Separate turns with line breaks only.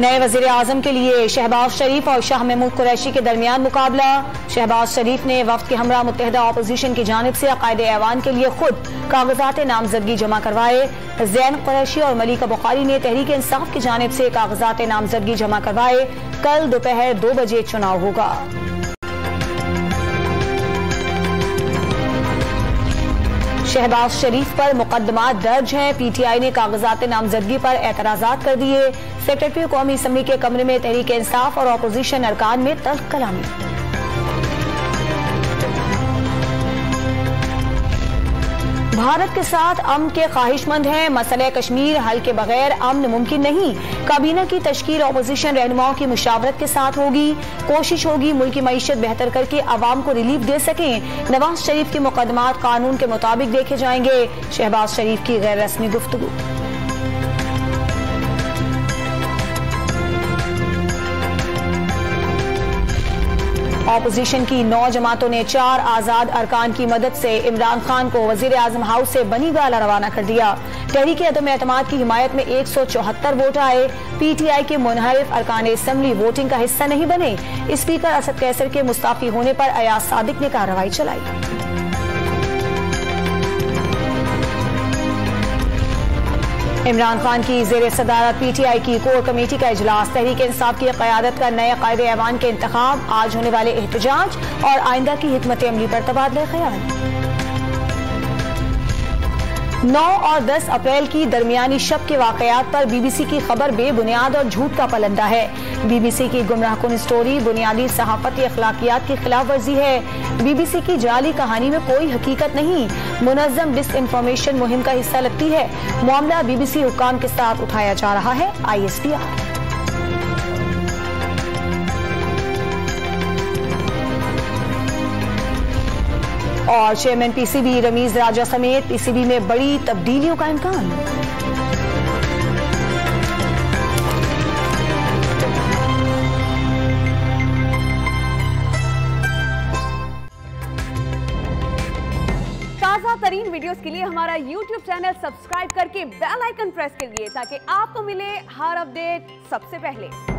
नए वजीर आजम के लिए शहबाज शरीफ और शाह महमूद कुरैशी के दरमियान मुकाबला। शहबाज शरीफ ने वफ्द के हमरा मुत्तहिदा अपोजिशन की जानिब से अकायदे ऐवान के लिए खुद कागजात नामजदगी जमा करवाए। जैन कुरैशी और मलिका बुखारी ने तहरीक इंसाफ की जानिब से कागजात नामजदगी जमा करवाए। कल दोपहर 2 बजे चुनाव होगा। शहबाज शरीफ पर मुकदमा दर्ज है। पीटीआई ने कागजात नामजदगी पर एतराजात कर दिए। सेक्रेटरी कौमी असम्बली के कमरे में तहरीक इंसाफ और अपोजिशन अरकान में तल्ख कलामी। भारत के साथ अमन के ख्वाहिशमंद हैं। मसले कश्मीर हल के बगैर अमन मुमकिन नहीं। काबीना की तश्कील अपोजिशन रहनुमाओं की मुशावरत के साथ होगी। कोशिश होगी मुल्क की मईशत बेहतर करके अवाम को रिलीफ दे सकें। नवाज शरीफ के मुकदमात कानून के मुताबिक देखे जाएंगे। शहबाज शरीफ की गैर रस्मी गुफ्तगू। ऑपोजिशन की 9 जमातों ने 4 आजाद अरकान की मदद से इमरान खान को वजीर आजम हाउस से बनी गाला रवाना कर दिया। तहरीक अदम एतमाद की हिमायत में 174 वोट आए। पीटीआई के मुनहरिफ अरकान असम्बली वोटिंग का हिस्सा नहीं बने। स्पीकर असद कैसर के मुस्ताफी होने पर अयाज सादिक ने कार्रवाई चलाई। इमरान खान की जेर सदारत पीटीआई की कोर कमेटी का इजलास। तहरीक इंसाफ की क़यादत का नए कायदे ऐवान के इंतखाब। आज होने वाले एहतजाज और आइंदा की हिकमत अमली पर तबादला ख्याल। 9 और 10 अप्रैल की दरमियानी शब के वाकयात पर बीबीसी की खबर बेबुनियाद और झूठ का पलंदा है। बीबीसी की गुमराहकुन स्टोरी बुनियादी सहाफती अखलाकियात की खिलाफ वर्जी है। बीबीसी की जाली कहानी में कोई हकीकत नहीं, मुनज़्ज़म डिस इन्फॉर्मेशन मुहिम का हिस्सा लगती है। मामला बीबीसी हुक्काम के साथ उठाया जा रहा है। ISPR। और चेयरमैन पीसीबी रमीज राजा समेत पीसीबी में बड़ी तब्दीलियों का इम्कान।
ताज़ा तरीन वीडियोस के लिए हमारा YouTube चैनल सब्सक्राइब करके बेल आइकन प्रेस करिए ताकि आपको मिले हर अपडेट सबसे पहले।